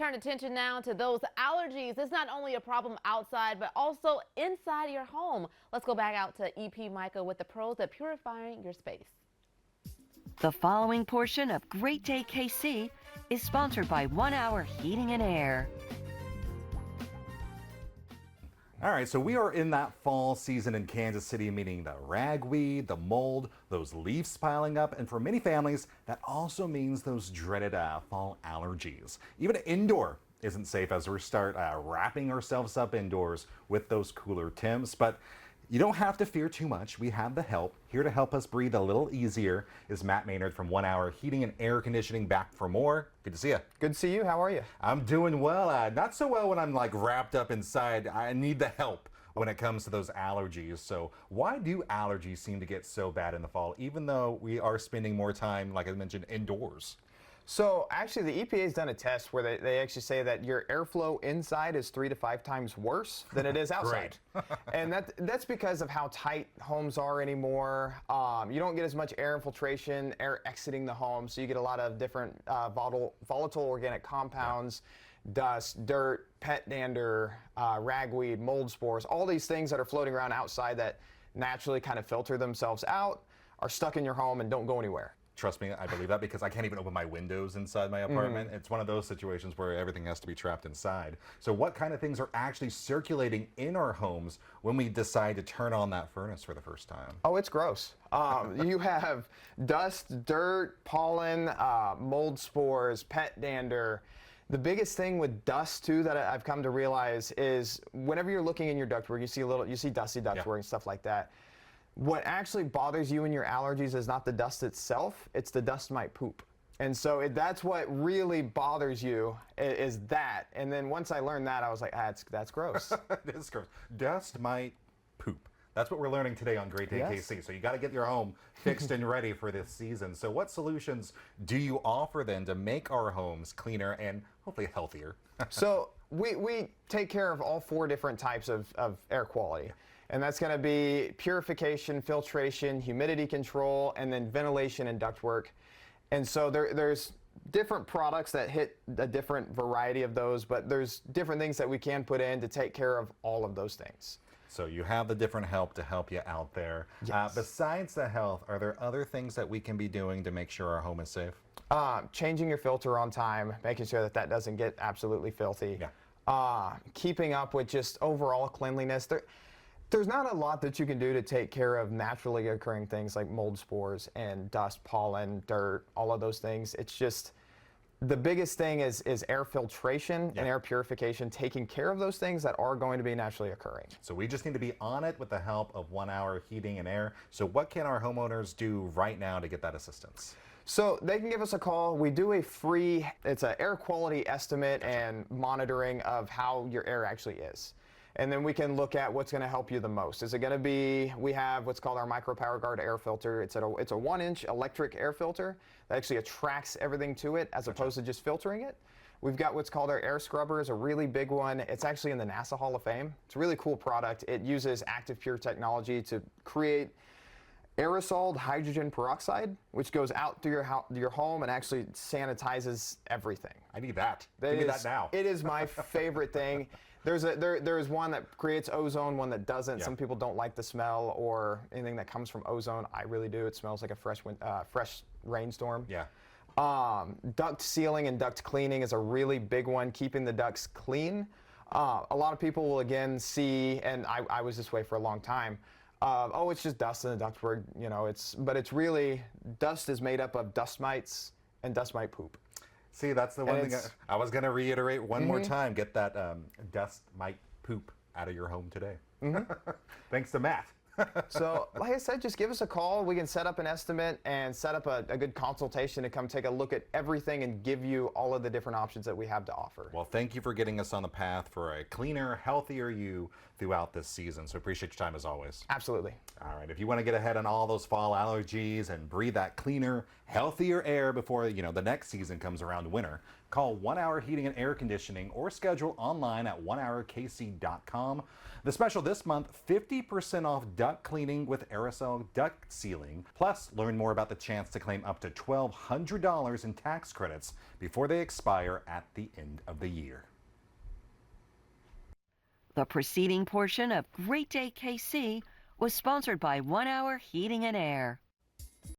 turn attention now to those allergies. It's not only a problem outside, but also inside your home. Let's go back out to EP Micah with the pros of purifying your space. The following portion of Great Day KC is sponsored by 1 Hour Heating and Air. All right, so we are in that fall season in Kansas City, meaning the ragweed, the mold, those leaves piling up, and for many families, that also means those dreaded fall allergies. Even indoor isn't safe as we start wrapping ourselves up indoors with those cooler temps, but you don't have to fear too much. We have the help. Here to help us breathe a little easier is Matt Maynard from 1 Hour Heating and Air Conditioning, back for more. Good to see you. Good to see you. How are you? I'm doing well. Not so well when I'm like wrapped up inside. I need the help when it comes to those allergies. So why do allergies seem to get so bad in the fall, even though we are spending more time, like I mentioned, indoors? So actually the EPA has done a test where they actually say that your airflow inside is 3 to 5 times worse than it is outside. And that's because of how tight homes are anymore. You don't get as much air infiltration, air exiting the home, so you get a lot of different volatile organic compounds, dust, dirt, pet dander, ragweed, mold spores, all these things that are floating around outside that naturally kind of filter themselves out, are stuck in your home and don't go anywhere. Trust me, I believe that because I can't even open my windows inside my apartment. It's one of those situations where everything has to be trapped inside. So what kind of things are actually circulating in our homes when we decide to turn on that furnace for the first time? Oh, it's gross. You have dust, dirt, pollen, mold spores, pet dander. The biggest thing with dust too that I've come to realize is whenever you're looking in your ductwork, you see dusty ductwork and stuff like that. What actually bothers you in your allergies is not the dust itself, it's the dust mite poop. And so that's what really bothers you is that. And then once I learned that, I was like, that's gross. It is gross. Dust mite poop. That's what we're learning today on Great Day KC. So you got to get your home fixed and ready for this season. So what solutions do you offer then to make our homes cleaner and hopefully healthier? So we take care of all 4 different types of air quality. And that's going to be purification, filtration, humidity control, and then ventilation and ductwork. And so there's different products that hit a different variety of those, but there's different things that we can put in to take care of all of those things. So you have the different help to help you out there. Yes. Besides the health, are there other things that we can be doing to make sure our home is safe? Changing your filter on time, making sure that doesn't get absolutely filthy. Yeah. Keeping up with just overall cleanliness. There's not a lot that you can do to take care of naturally occurring things like mold spores and dust, pollen, dirt, all of those things. It's just the biggest thing is air filtration and air purification, taking care of those things that are going to be naturally occurring. So we just need to be on it with the help of 1 Hour Heating and Air. So what can our homeowners do right now to get that assistance? So they can give us a call. We do a free, it's an air quality estimate and monitoring of how your air actually is. And then we can look at what's going to help you the most. Is it going to be, we have what's called our Micro Power Guard air filter. It's a 1-inch electric air filter that actually attracts everything to it as opposed to just filtering it. We've got what's called our air scrubber, is a really big one. It's actually in the NASA Hall of Fame. It's a really cool product. It uses active pure technology to create aerosol hydrogen peroxide, which goes out through your home and actually sanitizes everything. I need that. Give me that now. It is my favorite thing. There's one that creates ozone, one that doesn't. Yeah. Some people don't like the smell or anything that comes from ozone. I really do. It smells like a fresh rainstorm. Yeah. Duct sealing and duct cleaning is a really big one, keeping the ducts clean. A lot of people will again see, and I was this way for a long time, oh, it's just dust in the ductwork, but it's really, dust is made up of dust mites and dust mite poop. See, that's the one thing I was going to reiterate one more time. Get that dust mite poop out of your home today. Thanks to Matt. So, like I said, just give us a call. We can set up an estimate and set up a good consultation to come take a look at everything and give you all of the different options that we have to offer. Well, thank you for getting us on the path for a cleaner, healthier you throughout this season. So appreciate your time as always. Absolutely. All right, if you want to get ahead on all those fall allergies and breathe that cleaner, healthier air before the next season comes around, winter, Call 1 Hour Heating and Air Conditioning or schedule online at onehourkc.com. The special this month, 50% off duct cleaning with aerosol duct sealing. Plus, learn more about the chance to claim up to $1,200 in tax credits before they expire at the end of the year. The preceding portion of Great Day KC was sponsored by 1 Hour Heating and Air.